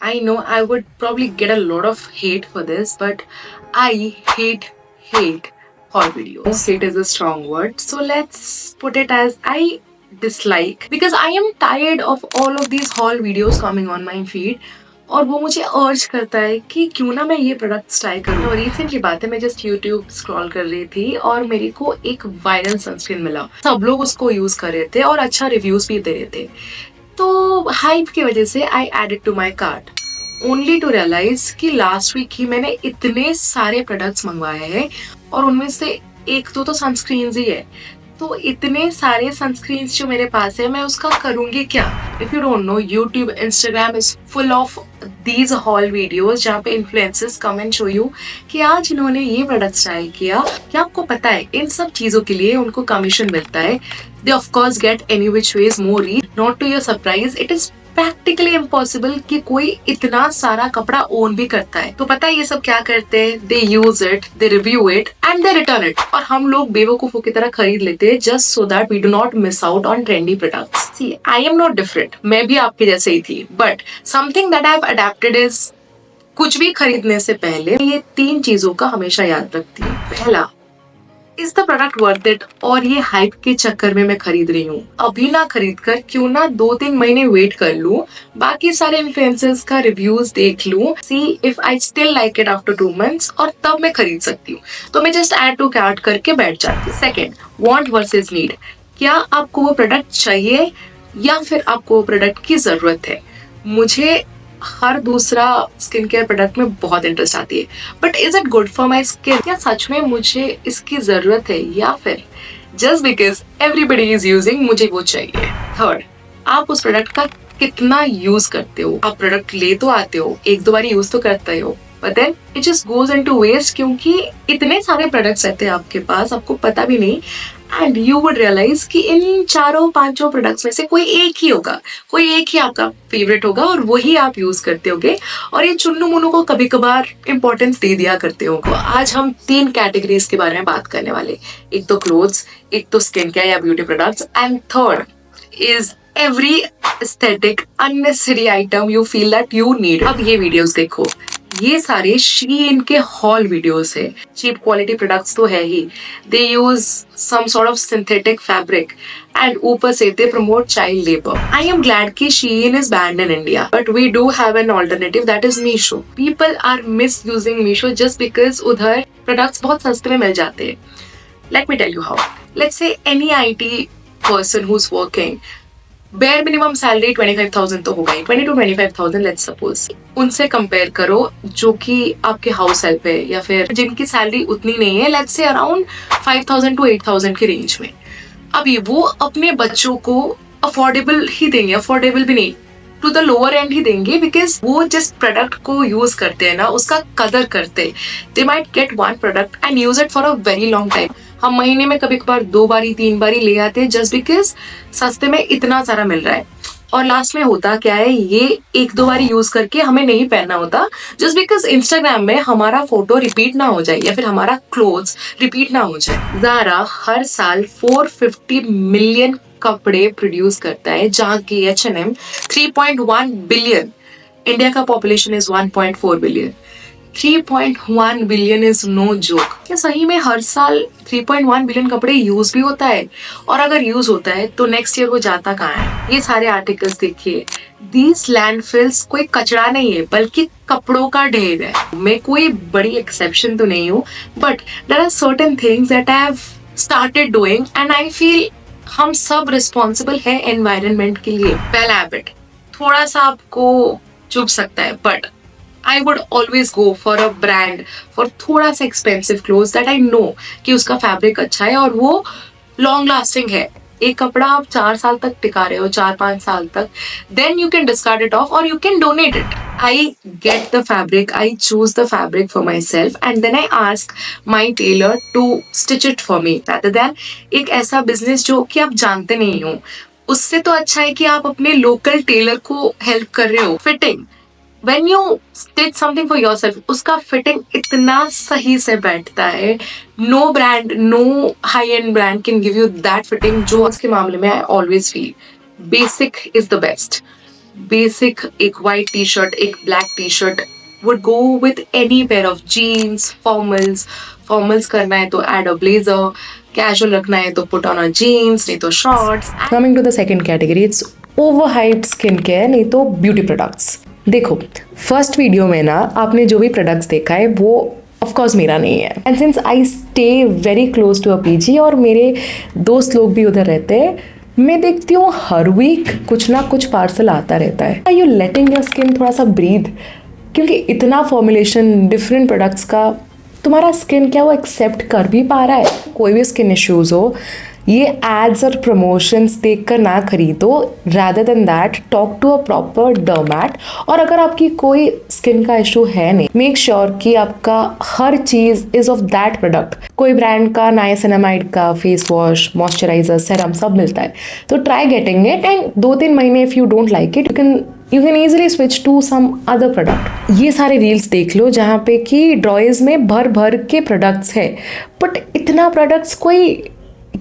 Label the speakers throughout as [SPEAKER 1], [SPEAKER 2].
[SPEAKER 1] I know I would probably get a lot of hate for this, but I hate haul videos. Hate is a strong word. So let's put it as I dislike because I am tired of all of these haul videos coming on my feed. और वो मुझे अर्ज करता है कि क्यों ना मैं ये प्रोडक्ट्स ट्राई करूँ। रिसेंट की बात है, मैं जस्ट यूट्यूब स्क्रॉल कर रही थी और मेरे को एक वायरल सनस्क्रीन मिला। सब लोग उसको यूज कर रहे थे और अच्छा रिव्यूज भी दे रहे थे। तो हाइप की वजह से I added to my cart only to realize कि लास्ट वीक ही मैंने इतने सारे प्रोडक्ट्स मंगवाए हैं और उनमें से एक दो तो सनस्क्रीन ही है। तो इतने सारे सनस्क्रीन जो मेरे पास है, मैं उसका करूंगी क्या? If you don't know, YouTube, Instagram is full of these hall videos जहाँ पे influencers come and show you कि आज इन्होंने ये प्रोडक्ट ट्राई किया। क्या आपको पता है इन सब चीजों के लिए उनको कमीशन मिलता है? They of course get any which ways more reach. Not to your surprise, it is practically impossible कि कोई इतना सारा कपड़ा ओन भी करता है। तो पता है ये सब क्या करते हैं? They use it, they review it and they return it. और हम लोग बेवकूफों की तरह खरीद लेते हैं just so that we do not miss out on trendy products. See, I am not different, मैं भी आपके जैसे ही थी, but something that I have adapted is कुछ भी खरीदने से पहले ये 3 चीजों का हमेशा याद रखती हूँ। पहला, is the product worth it? और ये हाइप के चक्कर में मैं खरीद रही हूँ, अभी ना खरीद कर क्यों ना 2-3 महीने वेट कर लूँ, बाकी सारे इन्फ्लुएंसर्स का रिव्यूज देख लूँ, see if I still like it after 2 months, और तब मैं खरीद सकती हूँ। तो मैं जस्ट ऐड टू कार्ट करके बैठ जाती हूँ। Second, want versus need. क्या आपको वो प्रोडक्ट चाहिए या फिर आपको वो प्रोडक्ट की जरूरत है? मुझे हर दूसरा स्किन केयर प्रोडक्ट में बहुत इंटरेस्ट आती है, but is it good for my skin? क्या सच में मुझे इसकी जरूरत है या फिर just because everybody is using मुझे वो चाहिए? थर्ड, आप उस प्रोडक्ट का कितना यूज करते हो? आप प्रोडक्ट ले तो आते हो, 1-2 बार यूज तो करते हो, but then it just goes into waste क्योंकि इतने सारे प्रोडक्ट्स रहते हैं आपके पास, आपको पता भी नहीं। एंड यू वुड रियलाइज कि इन 4-5 प्रोडक्ट्स में से कोई एक ही होगा, कोई एक ही आपका फेवरेट होगा और वही आप यूज करते होगे, और ये चुन्नू मुन्नू को कभी कभार इंपॉर्टेंस दे दिया करते हो। आज हम 3 कैटेगरीज के बारे में बात करने वाले, एक तो क्लोथ्स, एक तो स्किन केयर या beauty products, and third is every aesthetic unnecessary item you feel that you need. अब ये वीडियोस देखो, ये सारे शीइन के हॉल वीडियोस है। चीप क्वालिटी प्रोडक्ट्स तो है ही, they use some sort of synthetic fabric and ऊपर से they promote child labour. I am glad कि Shein is banned in India, but we do have an alternative that is Meesho. People are misusing Meesho just because उधर products बहुत सस्ते में मिल जाते हैं। Let me tell you how. Let's say any IT person who's working, bare minimum salary 25,000 तो होगा ही, 20 to 25,000 लेट्स सपोज। उनसे कंपेयर करो जो कि आपके हाउस हेल्प है या फिर जिनकी सैलरी उतनी नहीं है, लेट्स से अराउंड 5,000 to 8,000 के रेंज में। अभी वो अपने बच्चों को अफोर्डेबल ही देंगे, अफोर्डेबल भी नहीं, टू द लोअर एंड ही देंगे, बिकॉज वो जिस प्रोडक्ट को यूज करते हैं ना उसका कदर करते। They might get one product and use it for a very long time. हम महीने में कभी कभार 2 बारी 3 बारी ले आते हैं जस्ट बिकॉज सस्ते में इतना सारा मिल रहा है। और लास्ट में होता क्या है, ये 1-2 बारी यूज करके हमें नहीं पहनना होता जस्ट बिकॉज इंस्टाग्राम में हमारा फोटो रिपीट ना हो जाए या फिर हमारा क्लोथ्स रिपीट ना हो जाए। ज़ारा हर साल 450 मिलियन कपड़े प्रोड्यूस करता है, जहाँ की H&M 3.1 बिलियन। इंडिया का population is 1.4 billion. 3.1 billion is no joke. क्या सही में हर साल 3.1 बिलियन कपड़े यूज भी होता है? और अगर यूज होता है तो नेक्स्ट ईयर वो जाता कहाँ है? ये सारे आर्टिकल्स देखिए, दीज लैंडफिल्स कोई कचरा नहीं है बल्कि कपड़ों का ढेर है। मैं कोई बड़ी एक्सेप्शन तो नहीं हूँ, but there are certain things that I have started doing and I feel हम सब रिस्पॉन्सिबल है एनवायरनमेंट के लिए। पहला हैबिट थोड़ा सा आपको चुभ सकता है, but I would always go for a brand for थोड़ा सा expensive clothes that I know कि उसका फैब्रिक अच्छा है और वो लॉन्ग लास्टिंग है। एक कपड़ा आप 4 साल तक टिका रहे हो, 4-5 साल तक, then you can discard it off or you can donate it. I get the fabric, I choose the fabric for myself and then I ask my tailor to stitch it for me rather than एक ऐसा business जो कि आप जानते नहीं हो। उससे तो अच्छा है कि आप अपने लोकल टेलर को हेल्प कर रहे हो। Fitting, when you stitch something for yourself, उसका फिटिंग इतना सही से बैठता है। No brand, no high-end brand can give you that fitting जो उसके मामले में I always feel basic is the best. Basic एक वाइट टी शर्ट, एक black T shirt would go with any pair of jeans, formals करना है तो add a blazer, casual रखना है तो put on a jeans, नहीं तो shorts.
[SPEAKER 2] Coming to the second category, it's overhyped skincare, नहीं तो beauty products. देखो, फर्स्ट वीडियो में ना आपने जो भी प्रोडक्ट्स देखा है वो ऑफ कोर्स मेरा नहीं है, and since I stay very close to a PG और मेरे दोस्त लोग भी उधर रहते हैं, मैं देखती हूँ हर वीक कुछ ना कुछ पार्सल आता रहता है. Are you letting your skin थोड़ा सा ब्रीथ? क्योंकि इतना फॉर्मुलेशन डिफरेंट प्रोडक्ट्स का, तुम्हारा स्किन क्या वो एक्सेप्ट कर भी पा रहा है? कोई भी स्किन इश्यूज हो, ये एड्स और प्रमोशंस देखकर ना खरीदो. Rather than that talk to a proper dermat. और अगर आपकी कोई स्किन का इशू है नहीं, मेक श्योर कि आपका हर चीज़ इज ऑफ दैट प्रोडक्ट. कोई ब्रांड का नाइसिनामाइड का फेस वॉश, मॉइस्चराइजर, सेरम सब मिलता है, तो ट्राई गेटिंग इट एंड 2-3 महीने if you don't like it you can easily switch to some other product. ये सारे रील्स देख लो जहाँ पे कि ड्रॉयर्स में भर भर के प्रोडक्ट्स है, बट इतना प्रोडक्ट्स कोई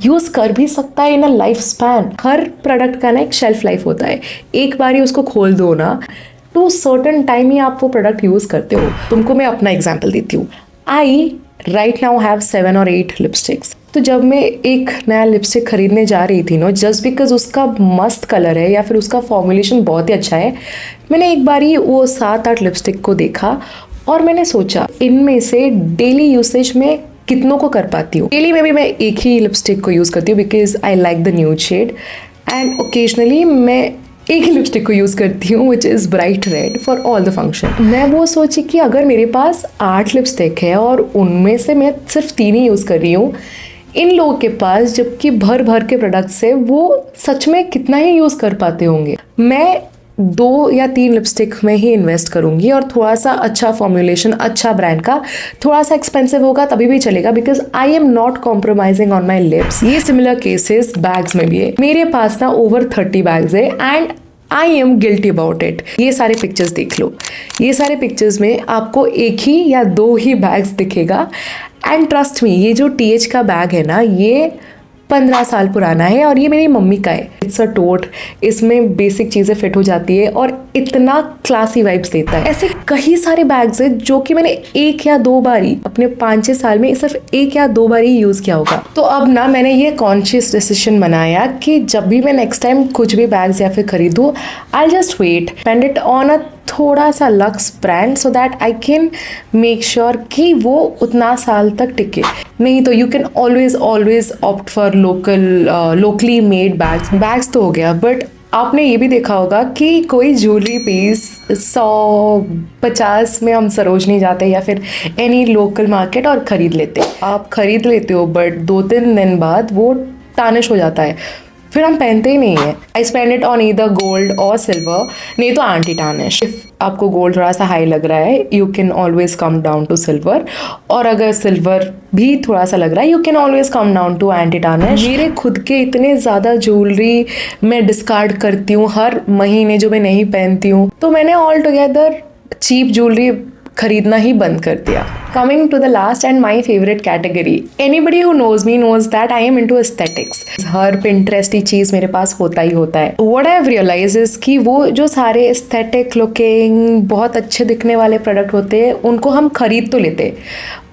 [SPEAKER 2] यूज़ कर भी सकता है इन अ लाइफ स्पैन. हर प्रोडक्ट का ना एक शेल्फ लाइफ होता है. एक बार ही उसको खोल दो ना, तो सर्टन टाइम ही आप वो प्रोडक्ट यूज़ करते हो. तुमको मैं अपना एग्जांपल देती हूँ. I right now have 7 or 8 lipsticks. तो जब मैं एक नया लिपस्टिक खरीदने जा रही थी ना, जस्ट बिकॉज उसका मस्त कलर है या फिर उसका फॉर्मुलेशन बहुत ही अच्छा है, मैंने एक बार ही वो 7-8 लिपस्टिक को देखा और मैंने सोचा इनमें से डेली यूसेज में कितनों को कर पाती हूँ. डेली में भी मैं एक ही लिपस्टिक को यूज़ करती हूँ because I like the nude shade, and occasionally मैं एक ही लिपस्टिक को यूज़ करती हूँ which is bright red for all the function. मैं वो सोची कि अगर मेरे पास 8 लिपस्टिक है और उनमें से मैं सिर्फ 3 ही यूज़ कर रही हूँ, इन लोगों के पास जबकि भर भर के प्रोडक्ट्स है, वो सच में कितना ही यूज़ कर पाते होंगे. मैं 2 या 3 लिपस्टिक में ही इन्वेस्ट करूंगी और थोड़ा सा अच्छा फॉर्मुलेशन, अच्छा ब्रांड का, थोड़ा सा एक्सपेंसिव होगा तभी भी चलेगा because I am not compromising on my lips. ये सिमिलर केसेस बैग्स में भी है. मेरे पास ना ओवर 30 बैग्स है and I am guilty about it. ये सारे पिक्चर्स देख लो. ये सारे पिक्चर्स में आपको एक ही या 2 ही बैग्स दिखेगा, एंड ट्रस्ट मी, ये जो TH का बैग है ना, ये 15 साल पुराना है और ये मेरी मम्मी का है. इट्स अ टोट. इसमें बेसिक चीज़ें फिट हो जाती है और इतना क्लासी वाइब्स देता है. ऐसे कई सारे बैग्स हैं जो कि मैंने 1 या 2 बार ही अपने 5-6 साल में सिर्फ 1 या 2 बार ही यूज़ किया होगा. तो अब ना मैंने ये कॉन्शियस डिसीजन बनाया कि जब भी मैं नेक्स्ट टाइम कुछ भी बैग्स या फिर खरीदूँ, I just wait, spend it on a थोड़ा सा luxe brand so that I can make sure कि वो उतना साल तक टिके. नहीं तो you can always opt for locally made bags तो हो गया, बट आपने ये भी देखा होगा कि कोई ज्वेलरी पीस 100-50 में हम सरोजनी जाते या फिर एनी लोकल मार्केट और ख़रीद लेते. आप ख़रीद लेते हो बट 2-3 दिन बाद वो टार्निश हो जाता है, फिर हम पहनते ही नहीं है. I spend it on either gold और सिल्वर, नहीं तो एंटी टार्निश. इफ आपको गोल्ड थोड़ा सा हाई लग रहा है, you can always come down to silver, और अगर सिल्वर भी थोड़ा सा लग रहा है, you can always come down to anti tarnish. मेरे खुद के इतने ज़्यादा ज्वेलरी मैं डिस्कार्ड करती हूँ हर महीने जो मैं नहीं पहनती हूँ, तो मैंने ऑल टुगेदर चीप ज्वेलरी खरीदना ही बंद कर दिया. Coming to the last and my favorite category. Anybody who knows me knows that I am into aesthetics. Her Pinterest चीज़ मेरे पास होता ही होता है. What I have realized is कि वो जो सारे aesthetic looking बहुत अच्छे दिखने वाले प्रोडक्ट होते हैं, उनको हम खरीद तो लेते हैं,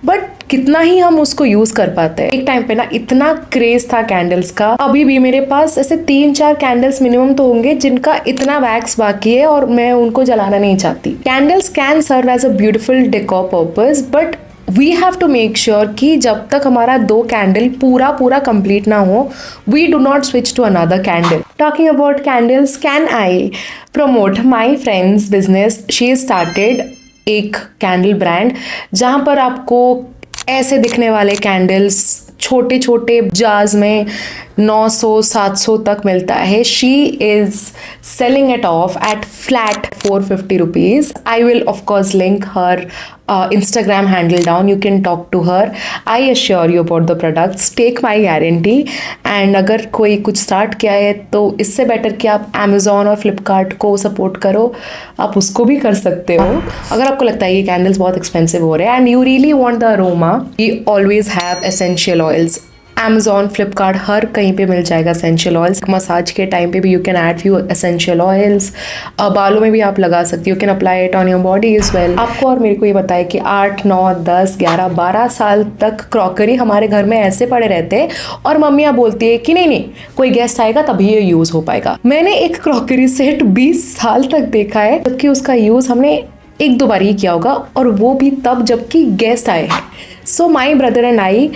[SPEAKER 2] बट कितना ही हम उसको यूज़ कर पाते हैं. एक टाइम पे ना इतना क्रेज था कैंडल्स का. अभी भी मेरे पास ऐसे 3-4 कैंडल्स मिनिमम तो होंगे जिनका इतना वैक्स बाकी है और मैं उनको जलाना नहीं चाहती. Candles can serve as a beautiful decor purpose, but we have to make sure कि जब तक हमारा 2 कैंडल पूरा कंप्लीट ना हो, we do not switch to another candle. Talking about candles, can I promote my friend's business. She started एक candle brand जहाँ पर आपको ऐसे दिखने वाले कैंडल्स छोटे छोटे जार्स में 900-700 तक मिलता है. She is selling it off at flat 450 rupees. I will of course link her Instagram handle down. You can talk to her. I assure you about the products. Take my guarantee. And अगर कोई कुछ start किया है तो इससे better कि आप Amazon और Flipkart को सपोर्ट करो. आप उसको भी कर सकते हो. अगर आपको लगता है ये कैंडल्स बहुत एक्सपेंसिव हो रहे हैं and you really want the aroma, we always have essential oils. Amazon, Flipkart, हर कहीं पे मिल जाएगा एसेंशियल ऑयल्स। मसाज के टाइम पे भी you can add few essential oils. बालों में भी आप लगा सकती हो, can apply it on your body is well. आपको और मेरे को ये बताया कि 8, 9, 10, 11, 12 साल तक क्रॉकरी हमारे घर में ऐसे पड़े रहते हैं और मम्मियाँ बोलती है कि नहीं नहीं कोई गेस्ट आएगा तभी ये यूज़ हो पाएगा। मैंने एक क्रॉकरी सेट 20 साल तक देखा है, जबकि उसका यूज़ हमने 1-2 बार ही किया होगा, और वो भी तब जबकि गेस्ट आए हैं। So my brother and I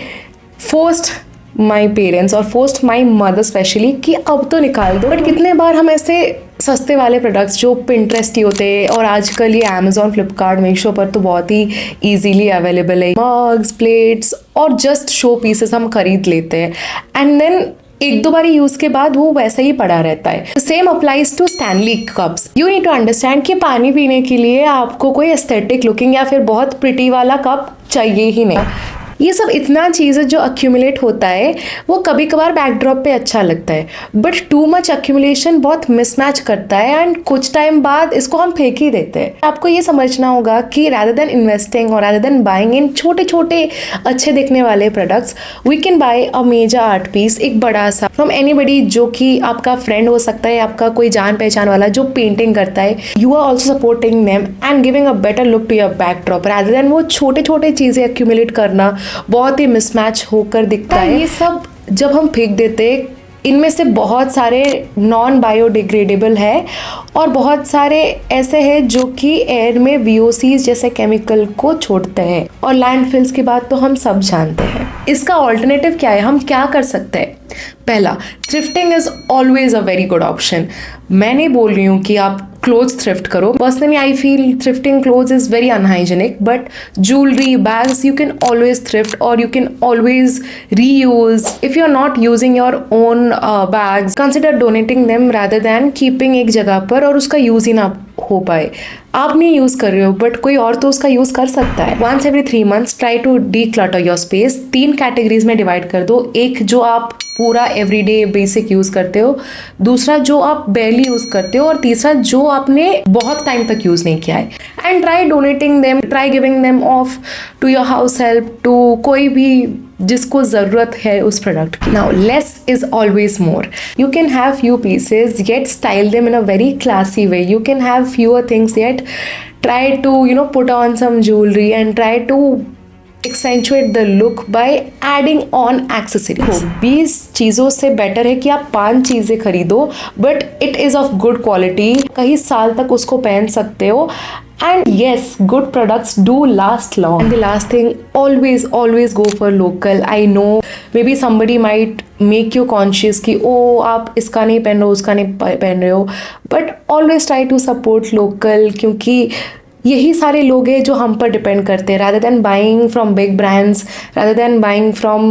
[SPEAKER 2] forced my parents और फोर्स्ड माई मदर स्पेशली कि अब तो निकाल दो। बट कितने बार हम ऐसे सस्ते वाले प्रोडक्ट्स जो पिंटरेस्ट ही होते हैं, और आजकल ये अमेजोन, फ्लिपकार्ट, मीशो पर तो बहुत ही इजीली अवेलेबल है, मग्स, प्लेट्स और जस्ट शो पीसेस हम खरीद लेते हैं, एंड देन 1-2 बार यूज के बाद वो वैसा ही पड़ा रहता है। Same applies to Stanley cups. You need to understand कि पानी पीने के लिए आपको कोई एस्थेटिक लुकिंग या फिर बहुत प्रिटी वाला कप चाहिए ही नहीं। ये सब इतना चीज़ जो अक्यूमुलेट होता है वो कभी कभार बैकड्रॉप पे अच्छा लगता है, बट टू मच अक्यूमुलेशन बहुत मिसमैच करता है, एंड कुछ टाइम बाद इसको हम फेंक ही देते हैं। आपको ये समझना होगा कि rather than इन्वेस्टिंग और rather than बाइंग इन छोटे छोटे अच्छे दिखने वाले products, we can buy a major art piece, एक बड़ा सा, फ्रॉम एनीबडी, जो कि आपका फ्रेंड हो सकता है, आपका कोई जान पहचान वाला जो पेंटिंग करता है। You are also supporting them and giving a better look to your backdrop, rather than वो छोटे छोटे चीज़ें अक्यूमुलेट करना बहुत ही मिसमैच होकर दिखता है। ये सब जब हम फेंक देते, इनमें से बहुत सारे नॉन बायोडिग्रेडेबल है और बहुत सारे ऐसे हैं जो कि एयर में VOCs जैसे केमिकल को छोड़ते हैं, और लैंडफिल्स की बात तो हम सब जानते हैं। इसका ऑल्टरनेटिव क्या है, हम क्या कर सकते हैं? पहला, thrifting is always a very good option. मैं नहीं बोल रही हूँ कि आप क्लोथ्स थ्रिफ्ट करो। Personally I feel thrifting clothes is very unhygienic, but jewellery, bags you can always thrift और you can always reuse. If you're not using your own bags, consider donating them rather than keeping एक जगह पर और उसका use ही ना हो पाए। आप नहीं यूज कर रहे हो बट कोई और तो उसका यूज कर सकता है। Once every 3 months try to declutter your space। 3 categories में डिवाइड कर दो। एक जो आप पूरा एवरीडे बेसिक यूज करते हो, दूसरा जो आप बेरली यूज करते हो, और तीसरा जो आपने बहुत टाइम तक यूज नहीं किया है। And try donating them, try giving them off to your house help, to कोई भी जिसको ज़रूरत है उस प्रोडक्ट की। Now less is always more. You can have few pieces yet style them in a very classy way. You can have fewer things yet try to put on some jewellery and try to accentuate the look by adding on accessories। 20 चीज़ों से better है कि आप 5 चीज़ें खरीदो but it is of good quality, कई साल तक उसको पहन सकते हो। And yes, good products do last long. And the last thing, always go for local. I know maybe somebody might make you conscious कि ओ आप इसका नहीं पहन रहे हो, उसका नहीं पहन रहे हो, but always try to support local, क्योंकि यही सारे लोग हैं जो हम पर डिपेंड करते हैं। rather than buying from big brands, rather than buying from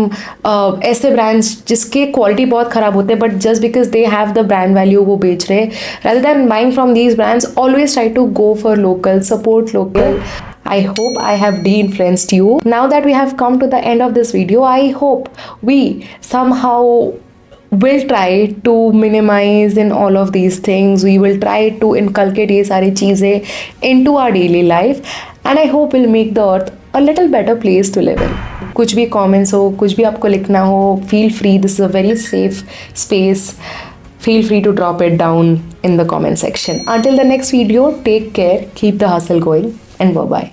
[SPEAKER 2] ऐसे ब्रांड्स जिसके क्वालिटी बहुत ख़राब होते हैं but just because they have the brand value वो बेच रहे हैं, rather than buying from these brands, always try to go for local, support local. I hope I have de-influenced you. Now that we have come to the end of this video, I hope we somehow will try to minimize in all of these things. We will try to inculcate ये सारी चीज़ें into our daily life, and I hope we'll make the earth a little better place to live in. कुछ भी comments हो, कुछ भी आपको लिखना हो, feel free. This is a very safe space. Feel free to drop it down in the comment section. Until the next video, take care, keep the hustle going, and bye-bye.